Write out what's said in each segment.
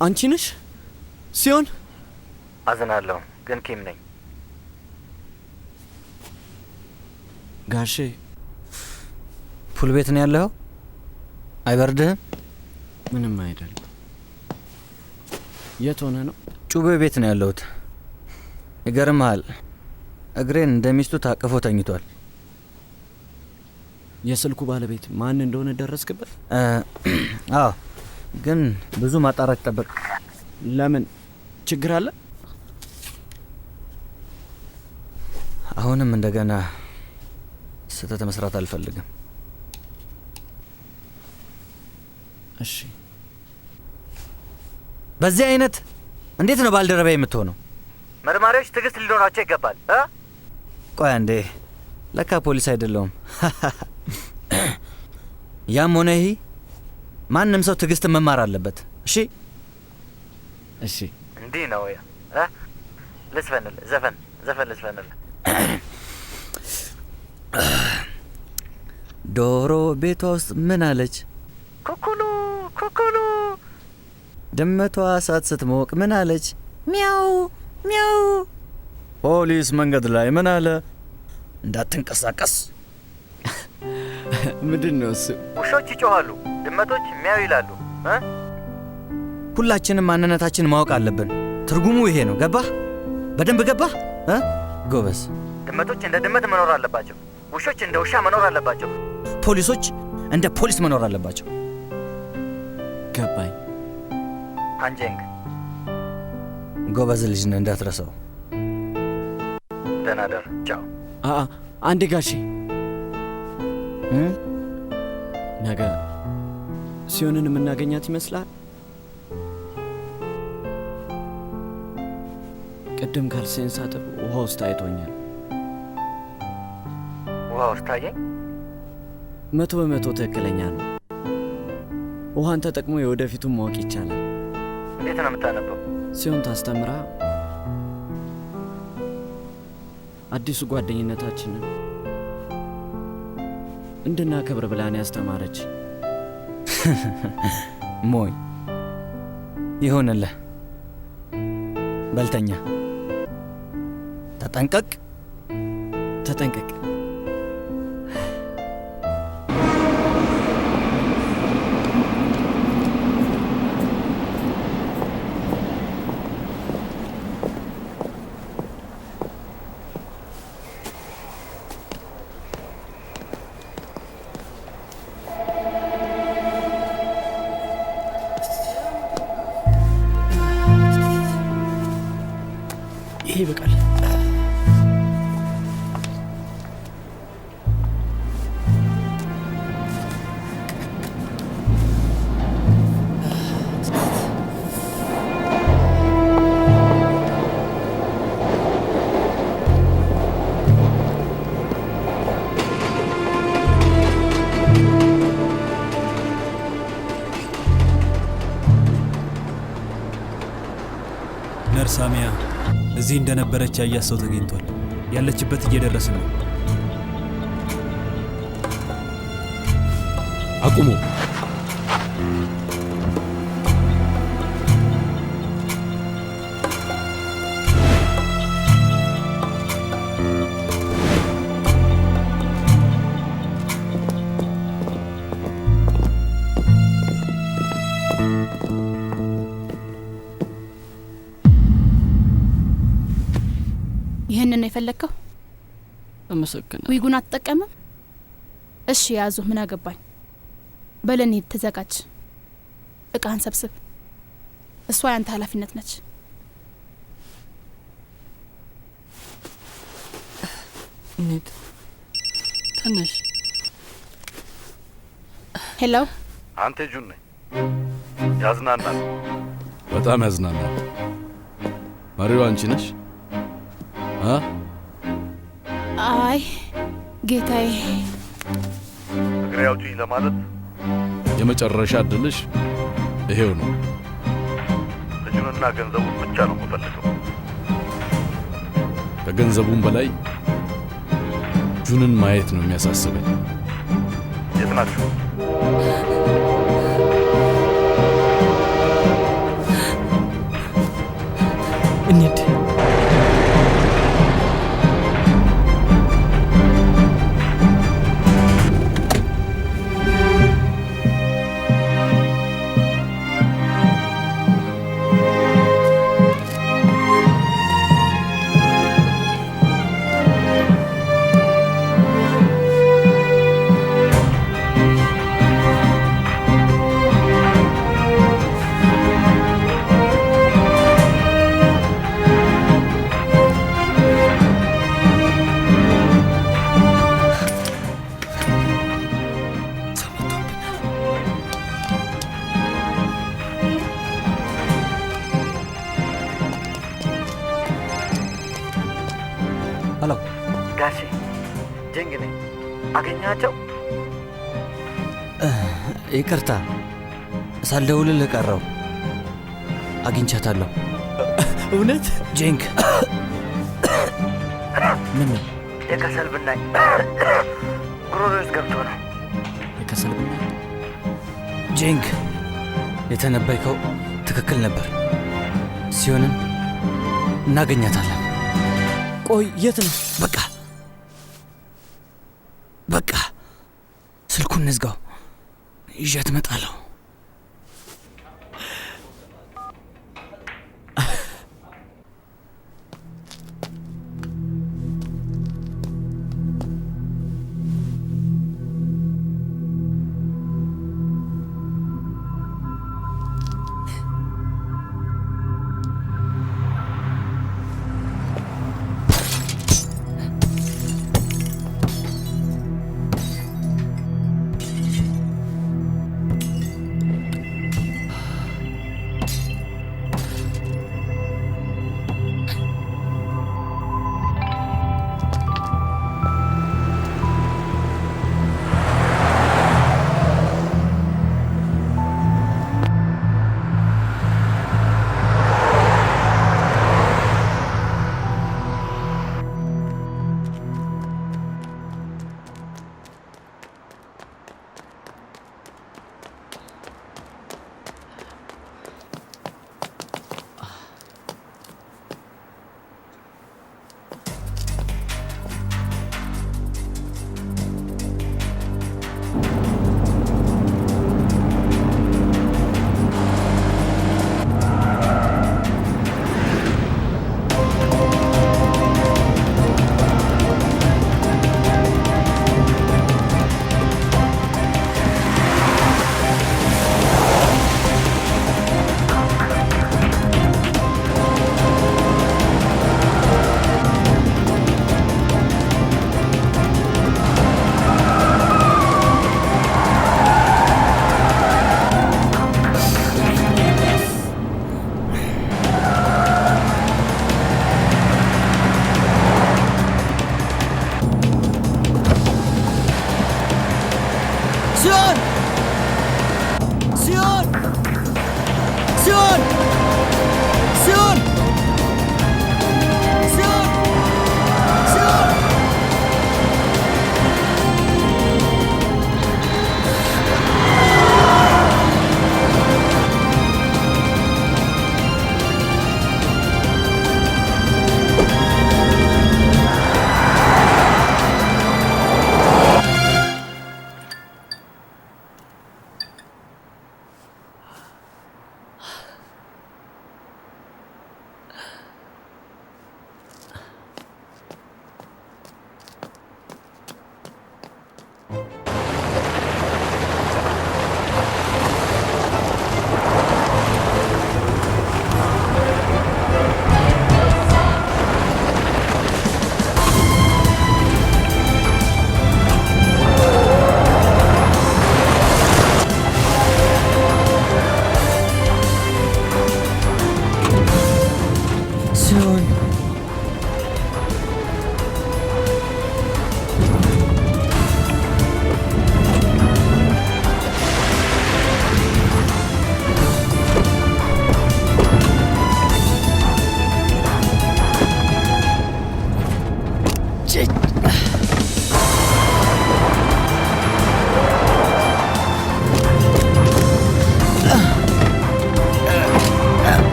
አንቺ ነሽ ሲሆን? አዝናለሁ ግን ኪም ነኝ። ጋሼ ፑል ቤት ነው ያለው? አይበርድህም? ምንም አይደለም። የት ሆነ ነው? ጩቤ ቤት ነው ያለሁት። ይገርምሃል፣ እግሬን እንደሚስቱ ታቅፎ ተኝቷል። የስልኩ ባለቤት ማን እንደሆነ ደረስክበት? አዎ፣ ግን ብዙ ማጣራት ይጠበቅ። ለምን? ችግር አለ? አሁንም እንደገና ስህተት መስራት አልፈልግም። እሺ። በዚህ አይነት እንዴት ነው ባልደረባ የምትሆነው? መርማሪዎች ትዕግስት ሊኖራቸው ይገባል። ቆይ አንዴ፣ ለካ ፖሊስ አይደለሁም። ያም ሆነ ይህ ማንም ሰው ትዕግስትን መማር አለበት። እሺ እሺ። እንዲህ ነው ልስፈንል ዘፈን ልስፈንል። ዶሮ ቤቷ ውስጥ ምን አለች? ኩኩሉ ኩኩሉ። ድመቷ እሳት ስትሞቅ ምን አለች? ሚያው ሚያው። ፖሊስ መንገድ ላይ ምን አለ? እንዳትንቀሳቀስ። ምንድን ነው እሱ? ውሾች ይጮኻሉ፣ ድመቶች ሚያው ይላሉ። ሁላችንም ማንነታችን ማወቅ አለብን። ትርጉሙ ይሄ ነው። ገባህ? በደንብ ገባህ? ጎበዝ። ድመቶች እንደ ድመት መኖር አለባቸው። ውሾች እንደ ውሻ መኖር አለባቸው። ፖሊሶች እንደ ፖሊስ መኖር አለባቸው። ገባኝ። አንጀንግ ጎበዝ ልጅ ነህ፣ እንዳትረሳው። ደህና ደር። ቻው። አንዴ ጋሼ፣ ነገ ሲሆንን የምናገኛት ይመስላል? ቅድም ካልሴን ሳጥብ ውሃ ውስጥ አይቶኛል። ውሃ ውስጥ ታየኝ? 100% ትክክለኛ ነው። ውሃን ተጠቅሞ የወደፊቱን ማወቅ ይቻላል። እንዴት ነው የምታነበው? ሲሆን ታስተምራ አዲሱ ጓደኝነታችንን እንድናከብር ብላን ያስተማረች። ሞይ ይሆንልህ። በልተኛ። ተጠንቀቅ ተጠንቀቅ። ይሄ ይበቃል። ነርሳሚያ እዚህ እንደነበረች ያያት ሰው ተገኝቷል። ያለችበት እየደረስን ነው። አቁሙ! ይህንን የፈለግከው? አመሰግናለሁ። ዊጉን አትጠቀምም? እሺ ያዙ፣ ምን አገባኝ። በለን ሂድ፣ ተዘጋጅ፣ እቃህን ሰብስብ። እሷ ያንተ ኃላፊነት ነች። እንሂድ። ትንሽ ሄሎ፣ አንተ ጁን ነኝ። ያዝናናል፣ በጣም ያዝናናል። መሪው አንቺ ነሽ? አይ ጌታዬ፣ እግሬ አውጪኝ ለማለት የመጨረሻ እድልሽ ይሄው ነው። ልጁንና ገንዘቡን ብቻ ነው የምፈልገው። ከገንዘቡም በላይ ጁንን ማየት ነው የሚያሳስበኝ። የት ናችሁ? እንሂድ። ሄሎ ጋሼ ጀንግ ነኝ። አገኛቸው? ይቅርታ ሳልደውልልህ ቀረው። አግኝቻታለሁ። እውነት? ጄንግ ምን ነው? የከሰል ብናኝ ጉሮሮ ውስጥ ገብቶ ነው። የከሰል ብናኝ? ጄንግ የተነበይከው ትክክል ነበር። ሲሆንን እናገኛታለን። ቆይ የት ነው? በቃ ስልኩን ንዝጋው። ይዣት እመጣለሁ።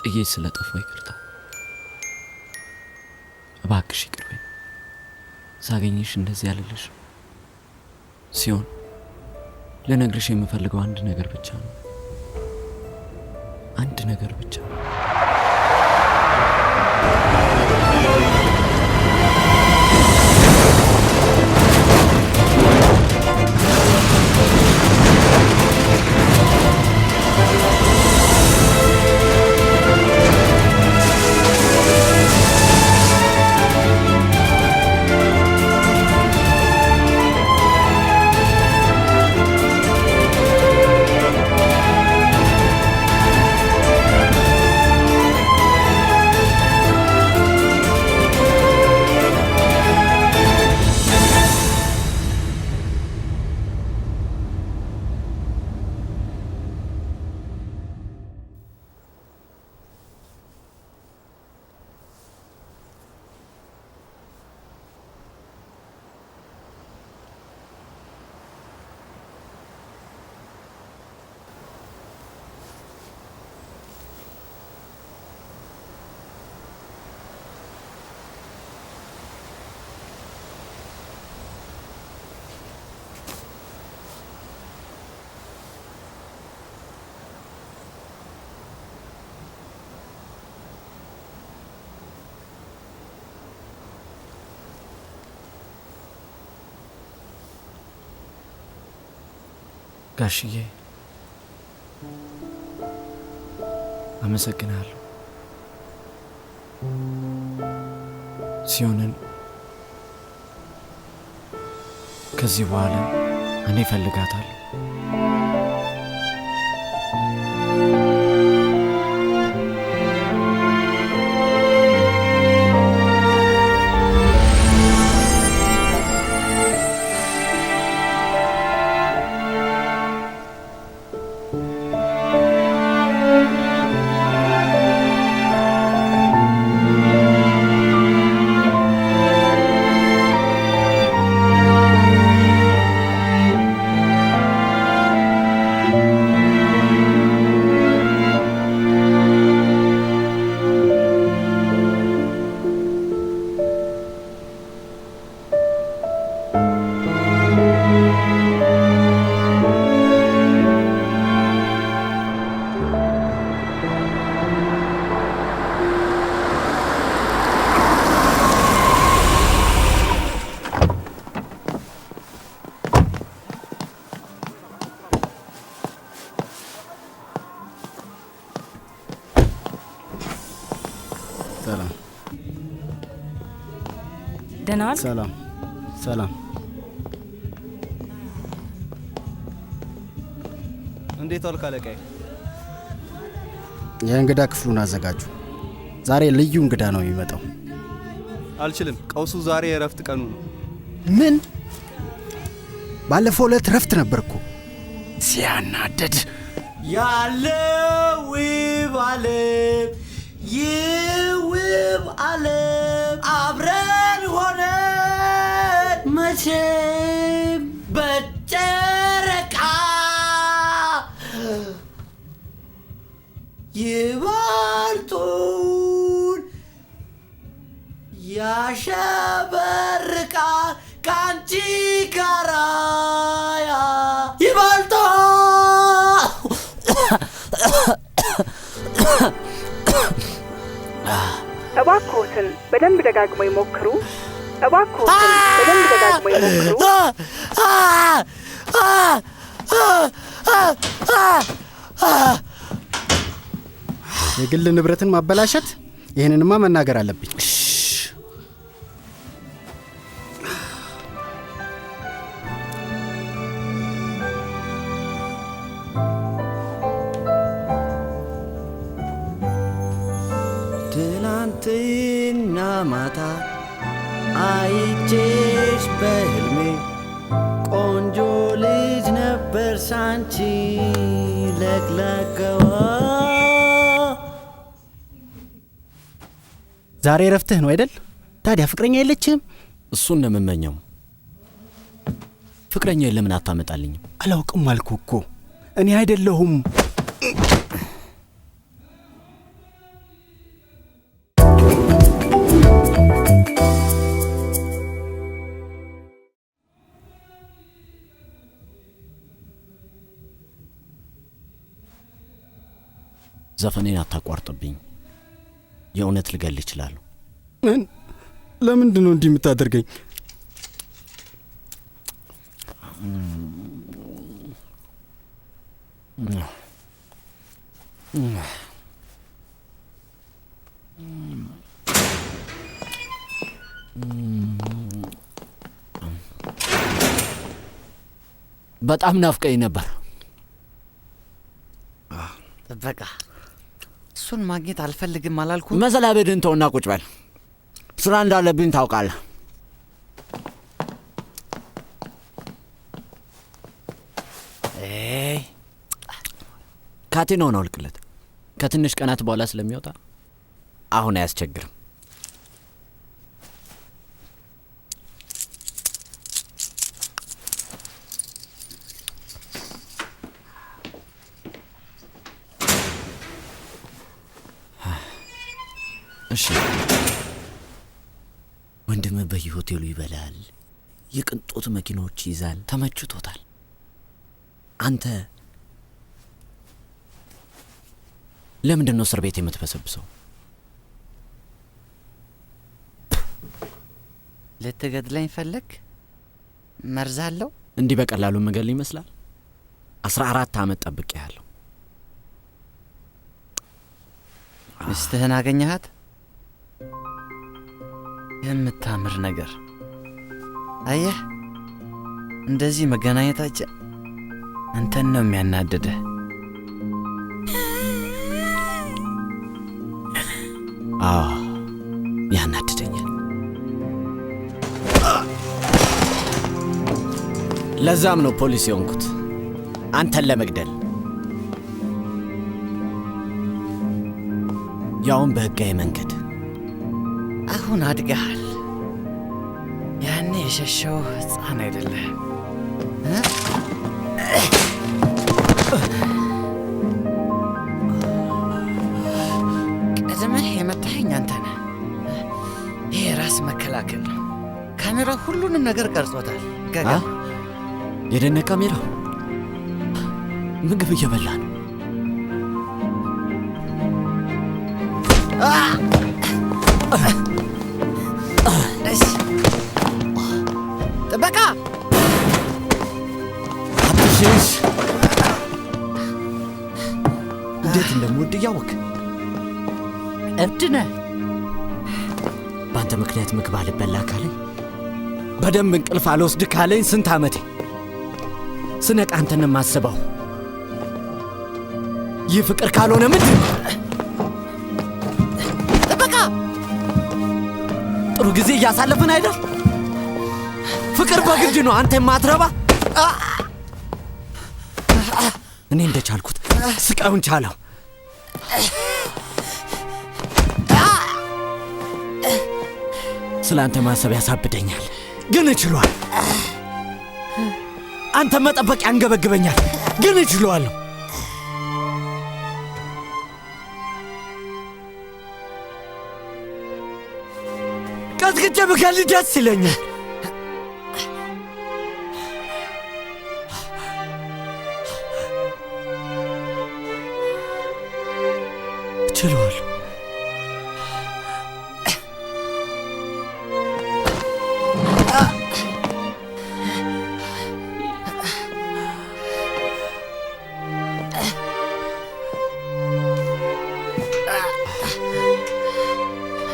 ጥዬ ስለጠፋሁ ይቅርታ። እባክሽ ይቅር በይኝ። ሳገኝሽ እንደዚህ ያልልሽ ሲሆን ልነግርሽ የምፈልገው አንድ ነገር ብቻ ነው። አንድ ነገር ብቻ። ጋሽዬ አመሰግናለሁ። ሲሆንን ከዚህ በኋላ እኔ እፈልጋታለሁ። ሰላም ሰላም። እንዴት ዋልክ አለቃዬ? የእንግዳ ክፍሉን አዘጋጁ። ዛሬ ልዩ እንግዳ ነው የሚመጣው። አልችልም። ቀውሱ ዛሬ የእረፍት ቀኑ ነው። ምን? ባለፈው ዕለት እረፍት ነበርኩ። ሲያናደድ ያለው ውብ ዓለም ይውብ ዓለም አብረን ሆነን መቼም በጨረቃ ይበልጡን ያሸበርቃል ካንቺ ጋራ ይበልጡን እባክዎትን በደንብ ደጋግሞ ይሞክሩ። እባክዎትን በደንብ ደጋግሞ ይሞክሩ። የግል ንብረትን ማበላሸት፣ ይህንንማ መናገር አለብኝ። ትናንትና ማታ አይቼሽ በህልሜ ቆንጆ ልጅ ነበር ሳንቺ ለግለገዋ። ዛሬ እረፍትህ ነው አይደል? ታዲያ ፍቅረኛ የለችህም? እሱ እንደምመኘው ፍቅረኛ ለምን አታመጣልኝም? አላውቅም አልኩ እኮ እኔ አይደለሁም። ዘፈኔን አታቋርጥብኝ። የእውነት ልገል ይችላል። ምን? ለምንድን ነው እንዲህ የምታደርገኝ? በጣም ናፍቀኝ ነበር። ጥበቃ፣ እሱን ማግኘት አልፈልግም አላልኩ? መዘላበድን ተውና ቁጭ በል። ስራ እንዳለብኝ ታውቃለህ። ካቴናውን አውልቅለት። ከትንሽ ቀናት በኋላ ስለሚወጣ አሁን አያስቸግርም። እሺ ወንድም በየሆቴሉ ይበላል፣ የቅንጦት መኪናዎች ይይዛል፣ ተመችቶታል። አንተ ለምንድን ነው እስር ቤት የምትበሰብሰው? ልትገድለኝ ፈለግ? መርዛለሁ? እንዲህ በቀላሉ መገል ይመስላል? 14 ዓመት ጠብቄያለሁ። ሚስትህን አገኘሃት? የምታምር ነገር። አየህ፣ እንደዚህ መገናኘታችን አንተን ነው የሚያናድድህ። ያናድደኛል። ለዛም ነው ፖሊስ የሆንኩት፣ አንተን ለመግደል፣ ያውም በሕጋዊ መንገድ። አሁን አድገሃል። ያኔ የሸሸው ሕፃን አይደለህ። ቀድመህ የመታኸኝ አንተ ነህ። ይሄ ራስ መከላከል ነው። ካሜራው ሁሉንም ነገር ቀርጾታል። ገጋ የደነ ካሜራው ምግብ እየበላ ነው። ጥበቃ አትሽሽ! እንዴት እንደምወድ እያወቅ እብድ ነህ። በአንተ ምክንያት ምግብ አልበላ ካለኝ፣ በደንብ እንቅልፍ አልወስድ ካለኝ ስንት ዓመቴ። ስነቃ አንተን የማስበው ይህ ፍቅር ካልሆነ ምንድን ነው? ጥበቃ ጥሩ ጊዜ እያሳለፍን አይደል? ፍቅር በግድ ነው። አንተ የማትረባ። እኔ እንደቻልኩት ስቃዩን ቻለው። ስለ አንተ ማሰብ ያሳብደኛል፣ ግን እችሏል። አንተ መጠበቅ ያንገበግበኛል፣ ግን እችሏለሁ። ቀጥቅጬ ብገል ደስ ይለኛል። እችላለሁ።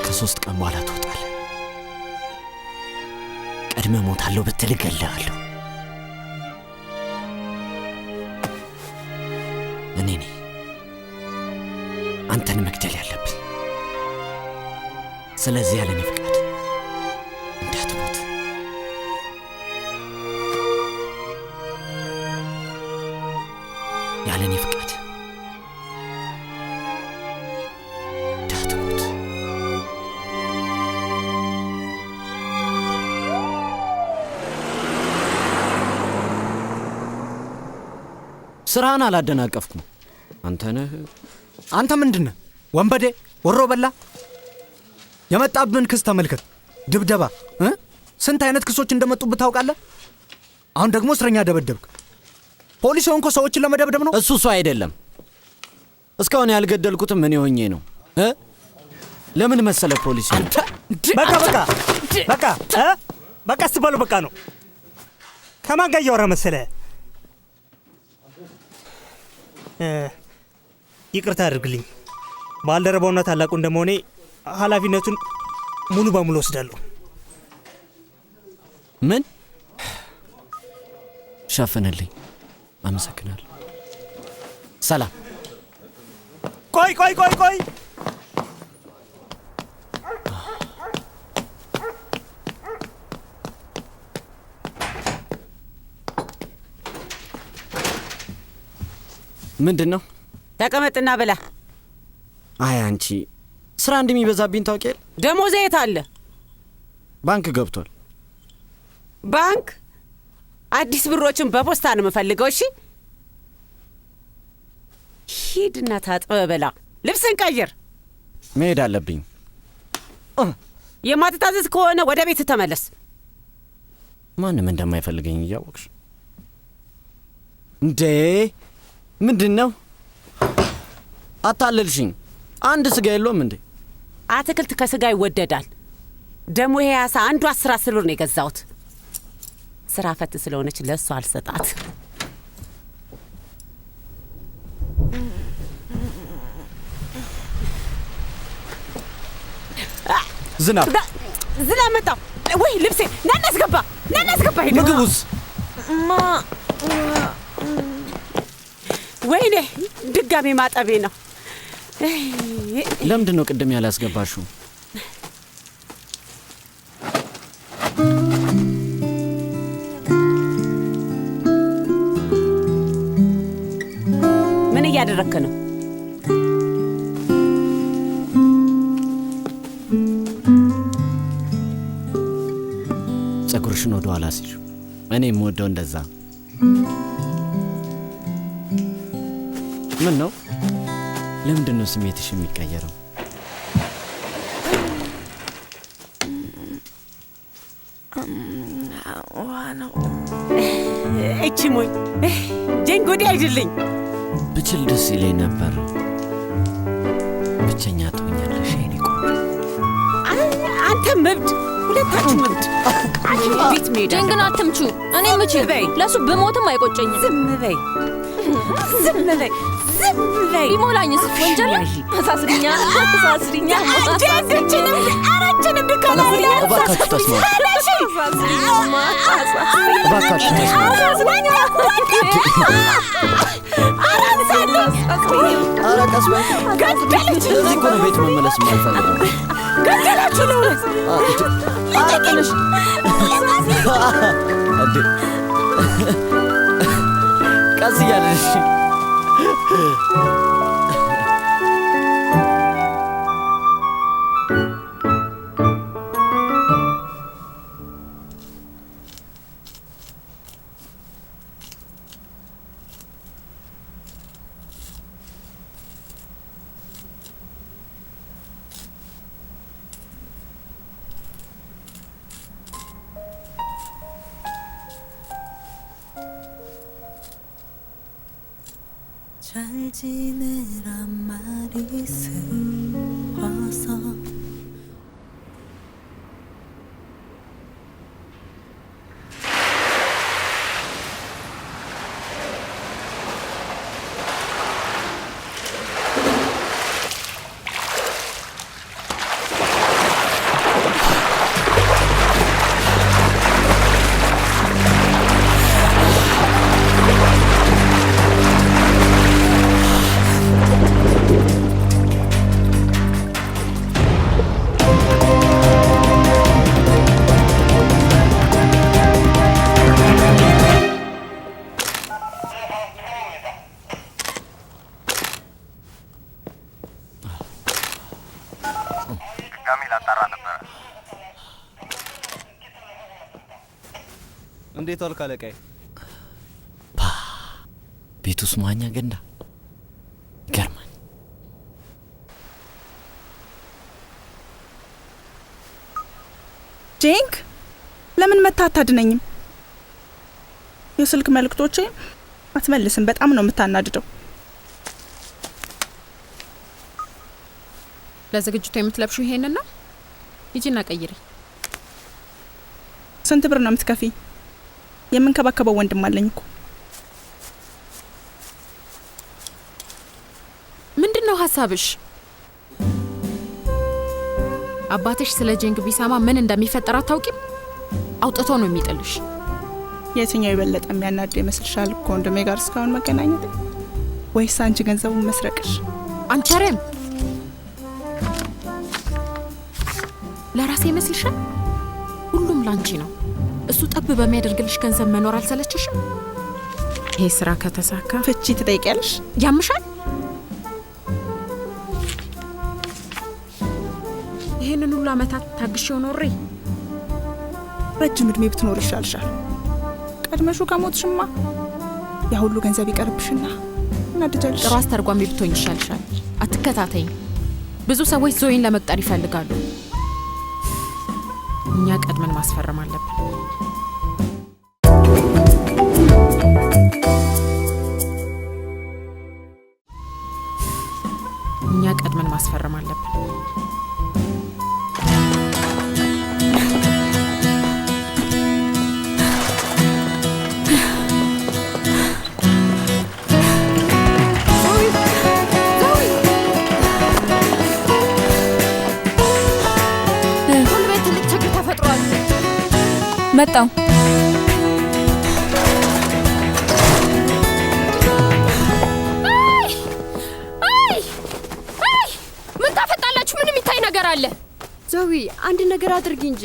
ከ3 ቀን በኋላ ትወጣለህ። ቀድመ ሞታለሁ ብትል እገልሃለሁ። እኔ ነኝ አንተን መግደል ያለብኝ። ስለዚህ ያለኔ ፍቃድ እንዳትሞት። ያለኔ ፍቃድ እንዳትሞት። ስራህን አላደናቀፍኩም። አንተ ነህ። አንተ ምንድን ነህ? ወንበዴ፣ ወሮ በላ። የመጣብን ክስ ተመልከት። ድብደባ። ስንት አይነት ክሶች እንደመጡብህ ታውቃለህ? አሁን ደግሞ እስረኛ ደበደብክ። ፖሊስ ሆንኮ ሰዎችን ለመደብደብ ነው? እሱ አይደለም። እስካሁን ያልገደልኩትም ምን ሆኜ ነው? ለምን መሰለ ፖሊስ በቃ በቃ ስትባሉ በቃ ነው። ከማን ጋር እያወራ መሰለ? ይቅርታ አድርግልኝ። ባልደረባውና ታላቁ እንደመሆኔ ኃላፊነቱን ሙሉ በሙሉ ወስዳለሁ። ምን? ሸፍንልኝ። አመሰግናለሁ። ሰላም። ቆይ ምንድን ነው? ተቀመጥና ብላ። አይ አንቺ ስራ እንደሚበዛብኝ ታውቂያለሽ። ደሞዝ የት አለ? ባንክ ገብቷል። ባንክ? አዲስ ብሮችን በፖስታ ነው የምፈልገው። እሺ ሂድና ታጥበህ ብላ። ልብስን ቀይር። መሄድ አለብኝ። የማትታዘዝ ከሆነ ወደ ቤት ተመለስ። ማንም እንደማይፈልገኝ እያወቅሽ እንዴ? ምንድን ነው? አታለልሽኝ። አንድ ስጋ የለውም እንዴ? አትክልት ከስጋ ይወደዳል። ደሞ ይሄ አሳ አንዱ 10 ብር ነው የገዛሁት። ስራ ፈት ስለሆነች ለእሷ አልሰጣት። ዝናብ መጣ ወይ? ልብሴ ናና አስገባ። ሄደ። ምግቡስ? ወይኔ ድጋሜ ማጠቤ ነው። ለምንድን ነው ቅድም ያላስገባሽው? ምን እያደረክ ነው? ጸጉርሽን ወደ ኋላ ሲሹ። እኔ የምወደው እንደዛ። ምን ነው? ለምንድን ነው ስሜትሽ የሚቀየረው? እቺ ሞኝ ጀንጎዴ አይደለኝ። ብችል ደስ ይለኝ ነበር። ብቸኛ ትሆኛለሽ የኔ ቆንጆ። አንተ መብድ፣ ሁለታችሁ መብድ። ቤት ሜዳ ጀንግን አትምቹ። እኔ ምችል ለሱ ብሞትም አይቆጨኝም። ዝም በይ። ቢሞላኝስ ወንጀል? አሳስሪኛ አራችንም ድካላስሪኛ። እባካችሁ ተስማሙ። እባካችሁ ተስማሙ። ኧረ ቀስ በይ። ገደለች። እዚህ እኮ ነው ቤት መመለስ የማልፈልገው። ገደላችሁ ለሁለት። ትንሽ ቀስ እያለሽ 잘 지내란 말이 슬퍼서 እንዴት ዋልክ አለቃዬ? ቤት ውስጥ መዋኛ ገንዳ ይገርማል። ጄንክ ለምን መታ አታድነኝም? የስልክ መልእክቶቼ አትመልስም። በጣም ነው የምታናድደው። ለዝግጅቱ የምትለብሺው ይሄንን ነው? ሂጂና ቀይሪ። ስንት ብር ነው የምትከፊ? የምንከባከበው ወንድም አለኝ እኮ። ምንድነው ሐሳብሽ? አባትሽ ስለ ጄንግ ቢሰማ ምን እንደሚፈጠር አታውቂም? አውጥቶ ነው የሚጥልሽ። የትኛው የበለጠ የሚያናድ ይመስልሻል? ከወንድሜ ጋር እስካሁን መገናኘት ወይስ አንቺ ገንዘቡን መስረቅሽ? አንቸረም ለራሴ ይመስልሻል? ሁሉም ላንቺ ነው። እሱ ጠብ በሚያደርግልሽ ገንዘብ መኖር አልሰለችሽም? ይሄ ስራ ከተሳካ ፍቺ ትጠይቂያለሽ? ያምሻል? ይሄንን ሁሉ አመታት ታግሼው ኖሬ ረጅም እድሜ ብትኖር ይሻልሻል። ቀድመሹ ከሞትሽማ ያ ሁሉ ገንዘብ ይቀርብሽና እናድጃለሽ። ጥሩ አስተርጓሚ ብትሆኝ ይሻልሻል። አትከታተኝ። ብዙ ሰዎች ዞይን ለመቅጠር ይፈልጋሉ። እኛ ቀድመን ማስፈረም አለብን። እኛ ቀድመን ማስፈረም አለብን። መጣው ምን ታፈጣላችሁ? ምን የሚታይ ነገር አለ? ዞዊ አንድ ነገር አድርጊ እንጂ።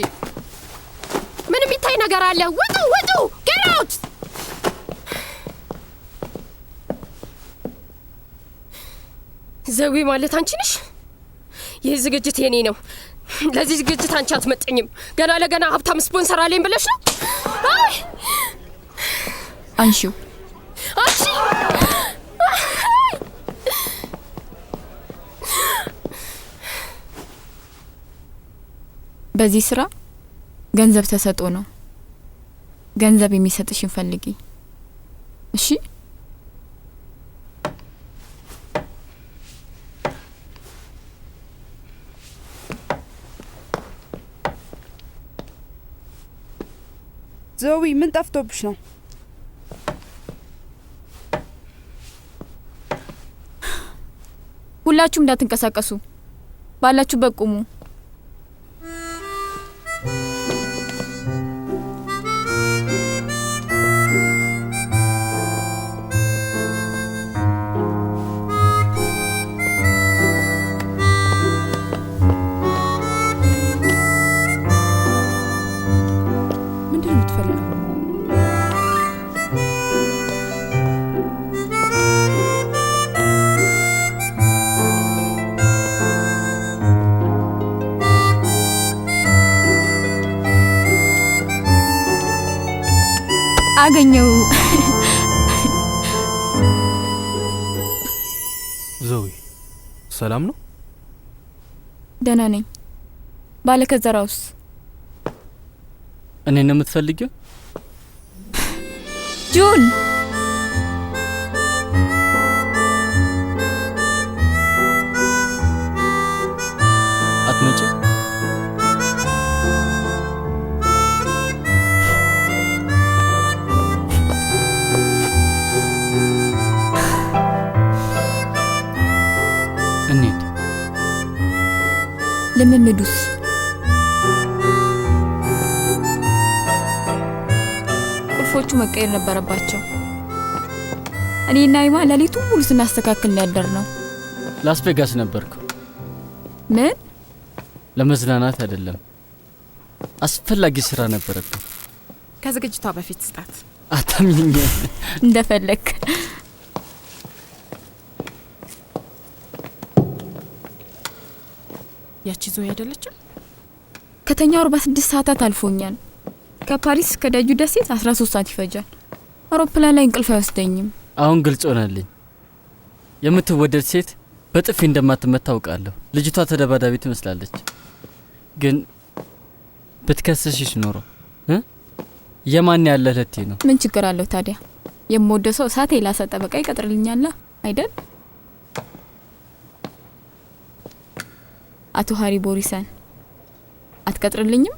ምን የሚታይ ነገር አለ? ውጡ ውጡ! ጌት አውት! ዞዊ ማለት አንቺ ነሽ? ይህ ዝግጅት የኔ ነው። ለዚህ ዝግጅት አንቺ አትመጥኝም። ገና ለገና ሀብታም ስፖንሰር አለኝ ብለሽ ነው? አንሺው አንቺ በዚህ ስራ ገንዘብ ተሰጦ ነው። ገንዘብ የሚሰጥሽን ፈልጊ እሺ? ዞዊ ምን ጠፍቶብሽ ነው? ሁላችሁም እንዳትንቀሳቀሱ፣ ባላችሁበት ቁሙ። አገኘው። ዞዊ ሰላም ነው? ደህና ነኝ። ባለከዘራውስ? እኔ ነው የምትፈልጊው? ጁን አትመጪ? እንሂድ። ልምምዱስ? ቁልፎቹ መቀየር ነበረባቸው። እኔና ይማ ሌሊቱን ሙሉ ስናስተካክል ያደር ነው። ላስ ቬጋስ ነበርኩ። ምን? ለመዝናናት አይደለም፣ አስፈላጊ ስራ ነበረብኝ። ከዝግጅቷ በፊት ስጣት። አታምኚኝ። እንደፈለክ። ያቺ ዞይ አይደለችም? ከተኛው 46 ሰዓታት አልፎኛል። ከፓሪስ እስከ ደጁ ደሴት 13 ሰዓት ይፈጃል። አውሮፕላን ላይ እንቅልፍ አይወስደኝም። አሁን ግልጽ ሆነልኝ። የምትወደድ ሴት በጥፊ እንደማትመታ አውቃለሁ። ልጅቷ ተደባዳቢ ትመስላለች፣ ግን ብትከሰሽሽ ኖሮ የማን ያለ ለቴ ነው? ምን ችግር አለው ታዲያ? የምወደው ሰው እሳት የላሰ ጠበቃ ይቀጥርልኛል አይደል? አቶ ሃሪ ቦሪሰን አትቀጥርልኝም?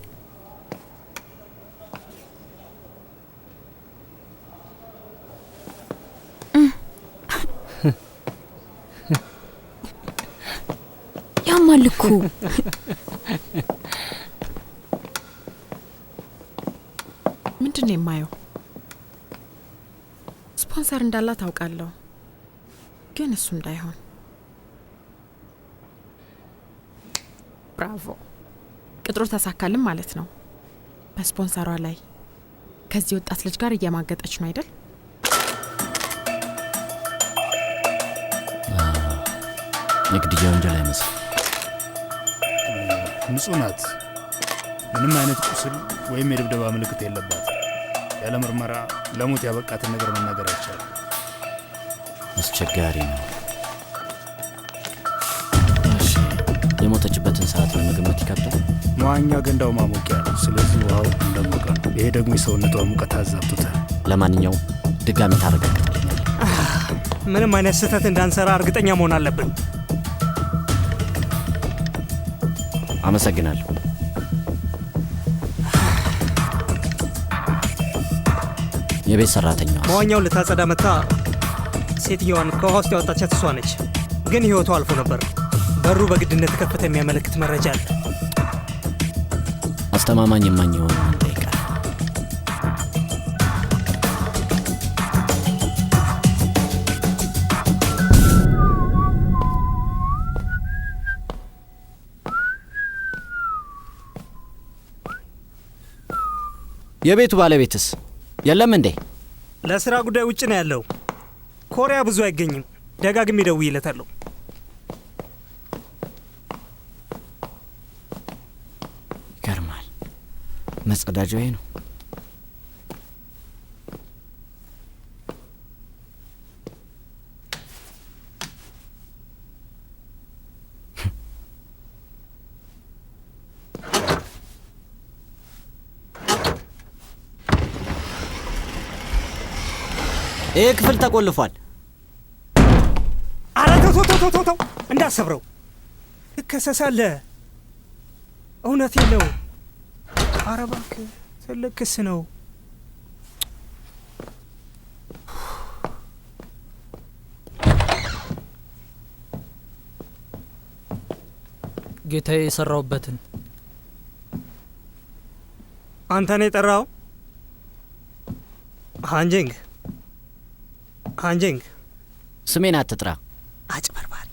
ያማልኩ ምንድነው የማየው? ስፖንሰር እንዳላት አውቃለሁ፣ ግን እሱ እንዳይሆን። ብራቮ! ቅጥሩ ተሳካልም ማለት ነው። በስፖንሰሯ ላይ ከዚህ ወጣት ልጅ ጋር እየማገጠች ነው አይደል? የግድያ ወንጀል አይመስል። ንጹህ ናት። ምንም አይነት ቁስል ወይም የድብደባ ምልክት የለባት። ያለ ምርመራ ለሞት ያበቃትን ነገር መናገር አይቻልም። አስቸጋሪ ነው። እሺ፣ የሞተችበትን ሰዓት ለመገመት ይከብዳል። መዋኛ ገንዳው ማሞቂያ ነው። ስለዚህ ውሃው እንደሞቀ ነው። ይሄ ደግሞ የሰውነቷ ሙቀት አዛብቶታል። ለማንኛውም ድጋሚ ታረጋግጥልኛል። ምንም አይነት ስህተት እንዳንሰራ እርግጠኛ መሆን አለብን። አመሰግናለሁ። የቤት ሰራተኛዋ መዋኛውን ልታጸዳ መታ ሴትዮዋን ከውሃ ውስጥ ያወጣቻት እሷ ነች። ግን ህይወቷ አልፎ ነበር። በሩ በግድነት ከፈተ የሚያመለክት መረጃ አለ። አስተማማኝ የማኝ የሆነ እንጠይቃል። የቤቱ ባለቤትስ የለም እንዴ? ለስራ ጉዳይ ውጭ ነው ያለው። ኮሪያ ብዙ አይገኝም። ደጋግሜ ደውዬለታለሁ። ይገርማል። መጸዳጃዬ ነው። ይህ ክፍል ተቆልፏል። አረ ተው እንዳሰብረው እከሰሳለህ። እውነቴን ነው። አረ እባክህ ትልቅ ክስ ነው። ጌታዬ የሰራውበትን አንተ ነው የጠራው? ሃንጂንግ ስሜን አትጥራ። አጭበርባሪ።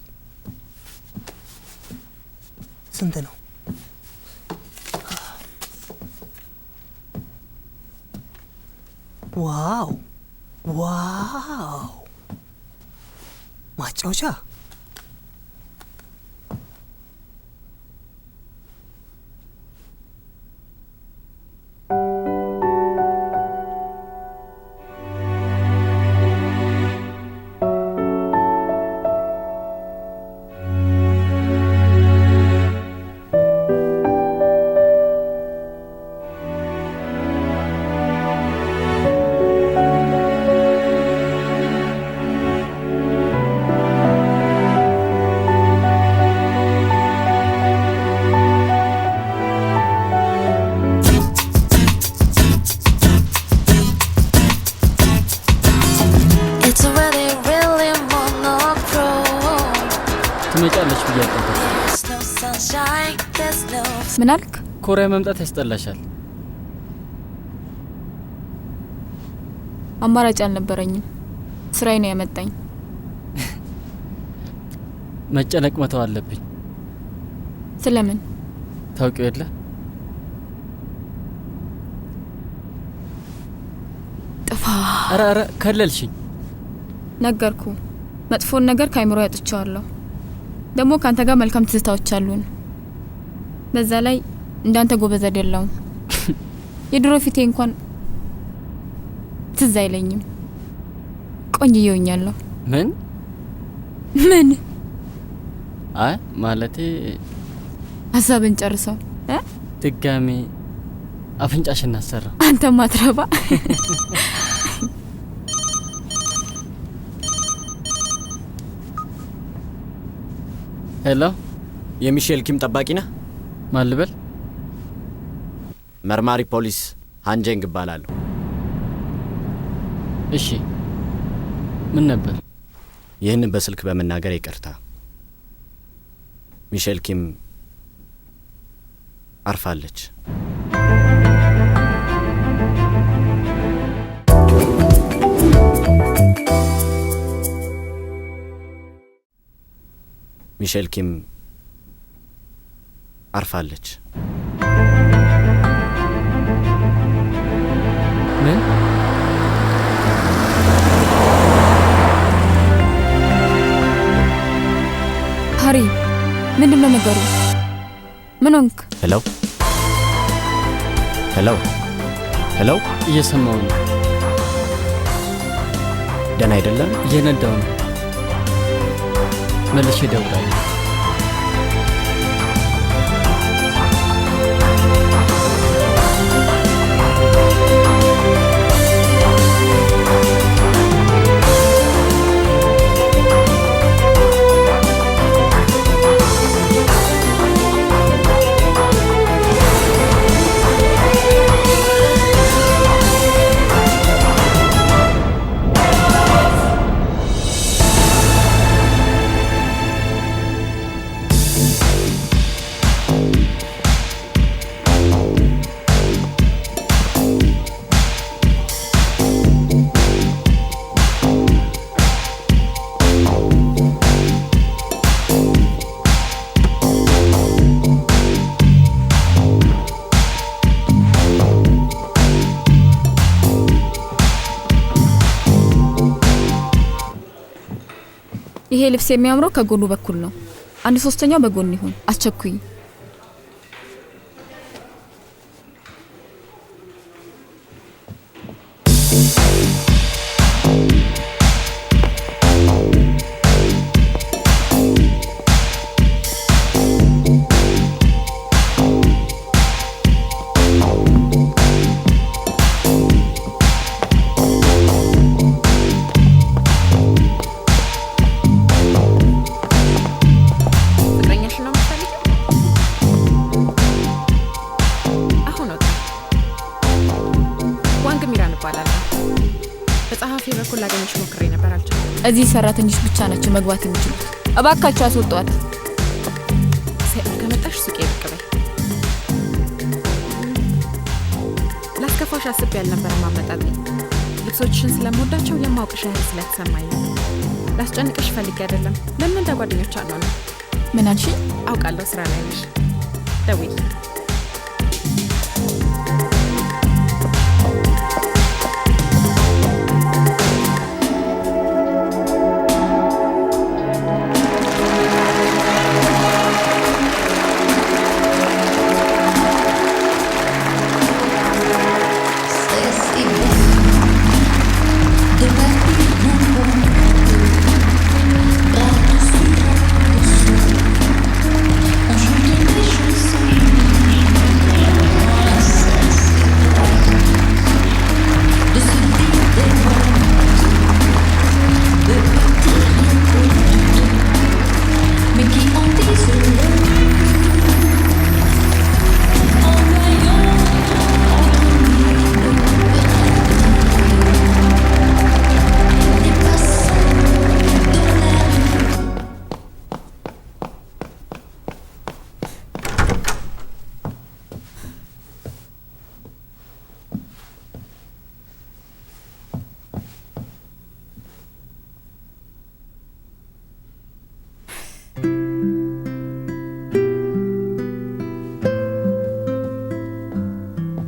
ስንት ነው? ዋው ማጫወቻ። ትመጫለች ብዬ ምን አልክ? ኮሪያ መምጣት ያስጠላሻል? አማራጭ አልነበረኝም። ስራዬ ነው ያመጣኝ። መጨነቅ መተው አለብኝ። ስለምን? ታውቂው የለ ጥፋ። ኧረ ከለልሽኝ። ነገርኩ። መጥፎን ነገር ከአይምሮ ያጥቻለሁ። ደግሞ ካንተ ጋር መልካም ትዝታዎች አሉን። በዛ ላይ እንዳንተ ጎበዝ አይደለሁም። የድሮ ፊቴ እንኳን ትዝ አይለኝም። ቆንጆ ሆኛለሁ። ምን? አይ ማለቴ ሀሳብን ጨርሰው ድጋሜ አፍንጫሽን አሰራ። አንተ ማትረባ። ሄሎ የሚሼል ኪም ጠባቂ ነህ? ማን ልበል? መርማሪ ፖሊስ ሃንጀንግ እባላለሁ። እሺ፣ ምን ነበር? ይህንን በስልክ በመናገር ይቅርታ። ሚሼል ኪም አርፋለች። ሚሼል ኪም አርፋለች። ምን? ሃሪ፣ ምንድን ነው ነገሩ? ምን ሆንክ? ሄሎ ሄሎ ሄሎ፣ እየሰማው ነው። ደህና አይደለም? እየነዳው ነው። መልሼ እደውላለሁ። ይሄ ልብስ የሚያምረው ከጎኑ በኩል ነው። 1/3 በጎን ይሁን። አስቸኩኝ። እዚህ ሰራተኞች ብቻ ናቸው መግባት የሚችሉት። እባካችሁ አስወጧት። ሰይድ ከመጣሽ ሱቄ ብቅ በይ። ላስከፋሽ አስቤ ያልነበረም አመጣጤ። ልብሶችሽን ስለምወዳቸው የማውቅሽ ያህል ስለተሰማኝ ነው። ላስጨንቅሽ ፈልጌ አይደለም። ለምን እንደ ጓደኞች አንሆንም? ምን አልሽኝ? አውቃለሁ ስራ ላይ ነሽ። ደውይ።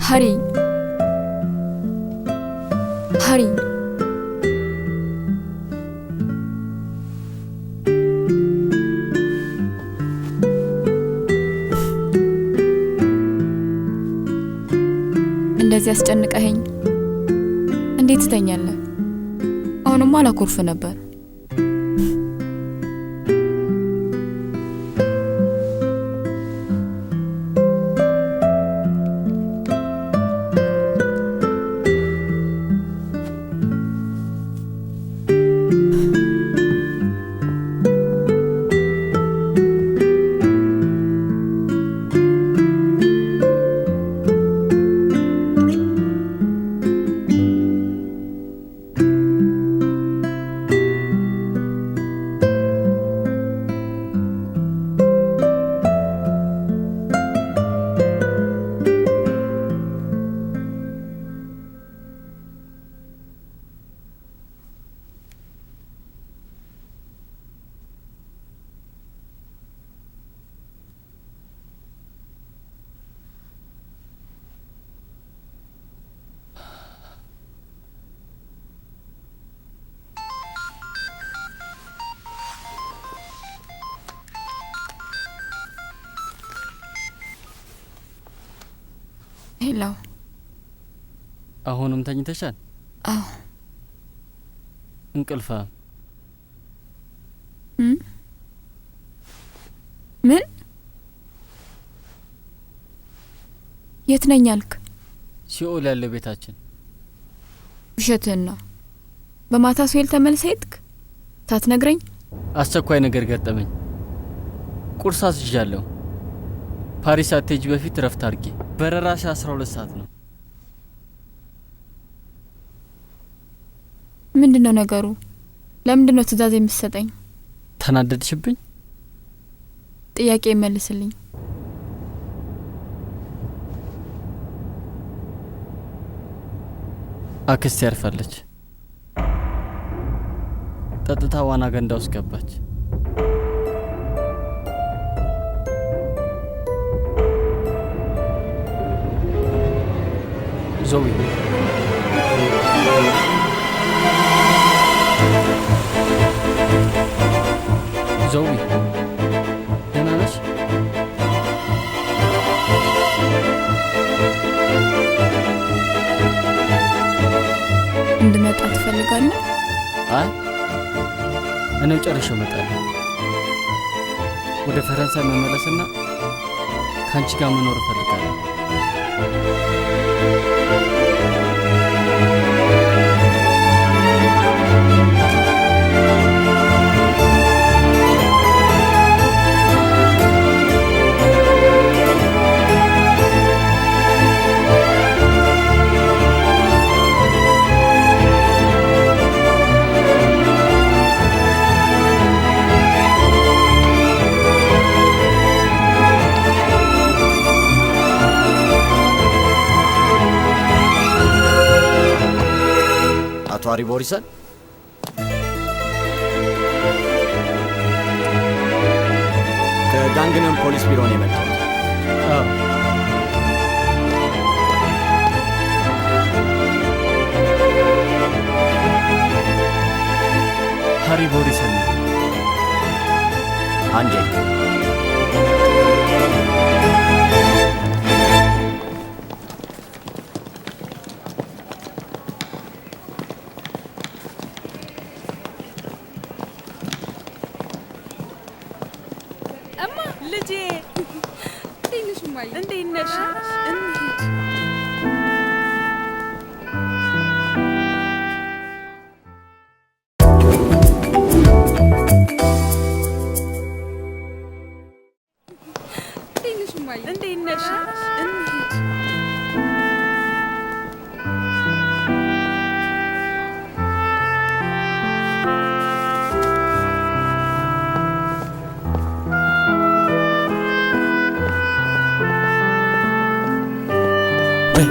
ሃሪ ሃሪ እንደዚህ አስጨንቀኸኝ እንዴት ትተኛለህ? አሁንማ አላኮርፍ ነበር። ሄሎ። አሁንም ተኝተሻል? አዎ። እንቅልፋ ምን? የት ነኝ አልክ? ሲኦል ያለው ቤታችን። ውሸትህን ነው። በማታ ሲኦል ተመልሰህ ሄድክ? ታትነግረኝ? አስቸኳይ ነገር ገጠመኝ። ቁርስ አስይዣለሁ። ፓሪስ አትሄጂ በፊት ረፍት አድርጌ። በረራሽ 12 ሰዓት ነው። ምንድነው ነገሩ? ለምንድነው ትእዛዝ የምትሰጠኝ? ተናደድሽብኝ? ጥያቄ ይመልስልኝ። አክስቴ ያርፋለች። ጠጥታ ዋና ገንዳ ውስጥ ገባች። ዞዊ ዞዊ ደህና ነሽ? እንድመጣ ትፈልጋለህ? አይ እኔው ጨርሼ እመጣለሁ። ወደ ፈረንሳይ መመለስና ከአንቺ ጋር መኖር እፈልጋለሁ። አሪ ቦሪሰን ከጋንግነም ፖሊስ ቢሮ ነው የመጣሁት። ሃሪ ቦሪሰን አንጄ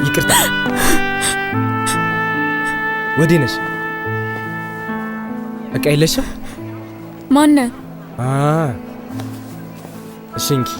ይቅርታ። ወዲህ ነሽ? እቃ የለሽም? ማነ? እሺ እንኪ።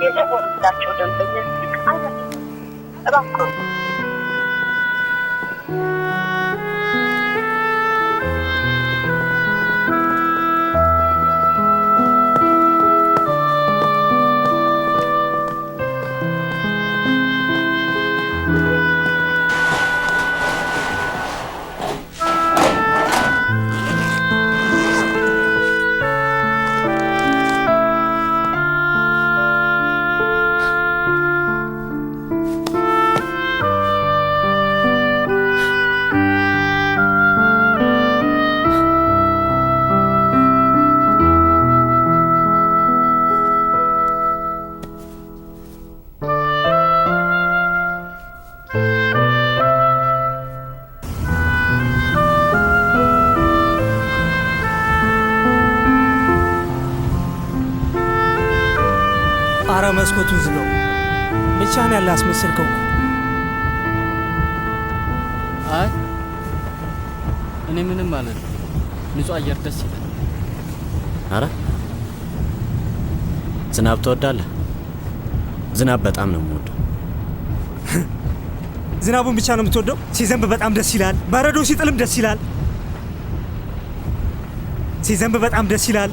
የደወሉላቸው ደንበኛ እባክዎ ኧረ መስኮቱን ዝጋው። ብቻህን ያለ አስመሰልከው። አይ እኔ ምንም ማለት ነው። ንጹህ አየር ደስ ይላል። አረ ዝናብ ትወዳለህ? ዝናብ በጣም ነው የምወደው። ዝናቡን ብቻ ነው የምትወደው? ሲዘንብ በጣም ደስ ይላል። በረዶ ሲጥልም ደስ ይላል። ሲዘንብ በጣም ደስ ይላል።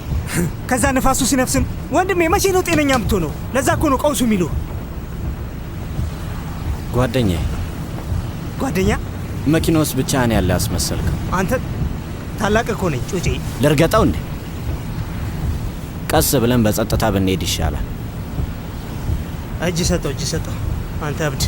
ከዛ ንፋሱ ሲነፍስም። ወንድሜ መቼ ነው ጤነኛ የምትሆነው? ለዛ እኮ ነው ቀውሱ የሚሉ። ጓደኛዬ። ጓደኛ? መኪና ውስጥ ብቻህን ያለ አስመሰልክ። አንተ ታላቅ እኮ ነኝ ጩጬ። ልርገጠው እንዴ? ቀስ ብለን በጸጥታ ብንሄድ ይሻላል። እጅ ሰጠው። አንተ እብድ።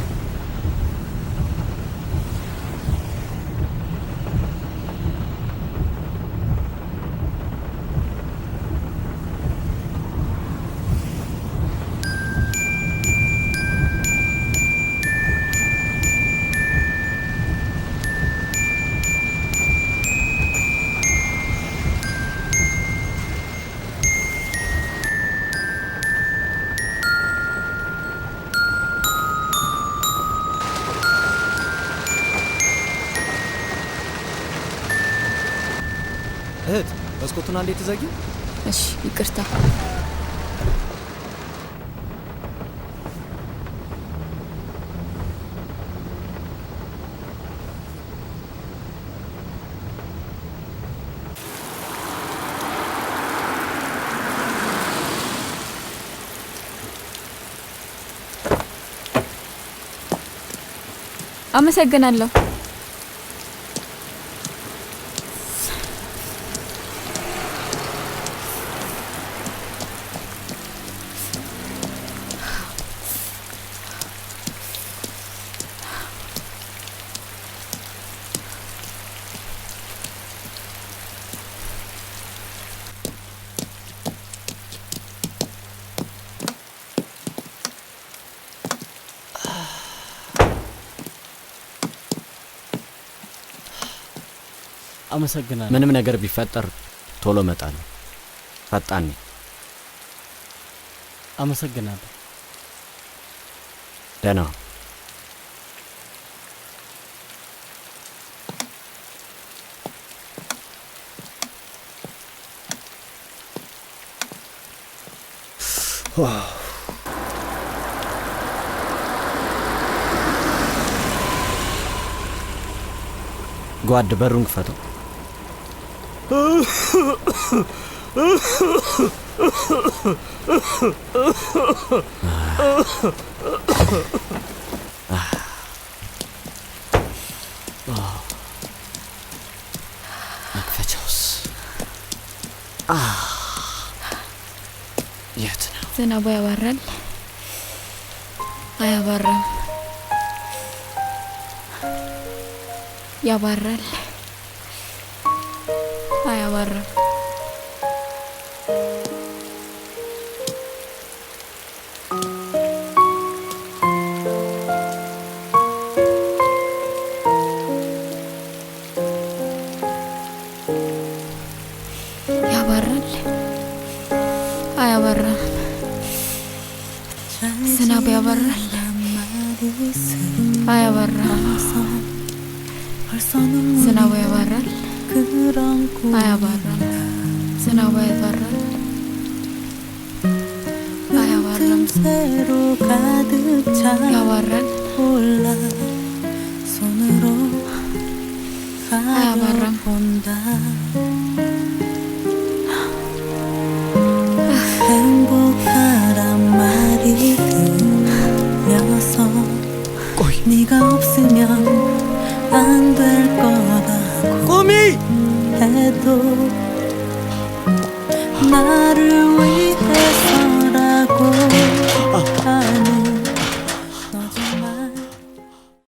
እህት መስኮቱን አንዴ ትዘጊ? እሺ ይቅርታ። አመሰግናለሁ። አመሰግናለሁ። ምንም ነገር ቢፈጠር ቶሎ እመጣለሁ። ፈጣን ነኝ። አመሰግናለሁ። ደህና ጓድ በሩን ክፈተው። መክፈቻውስ የት ነው? ዝናቡ ያባራል አያባራም? ያባራል አያባራም? ያባራል አያባራም? ዝናቡ ያባራል አያባራም? ዝናቡ ያባራል አያባራም? ዝናቡ ያባራል አያባራም? ያባራል አያባራም? 행복하란 말이 들려서 ቆይ 네가 없으면 안 될 거라고 ቆሚ 해도 나를 위해서라고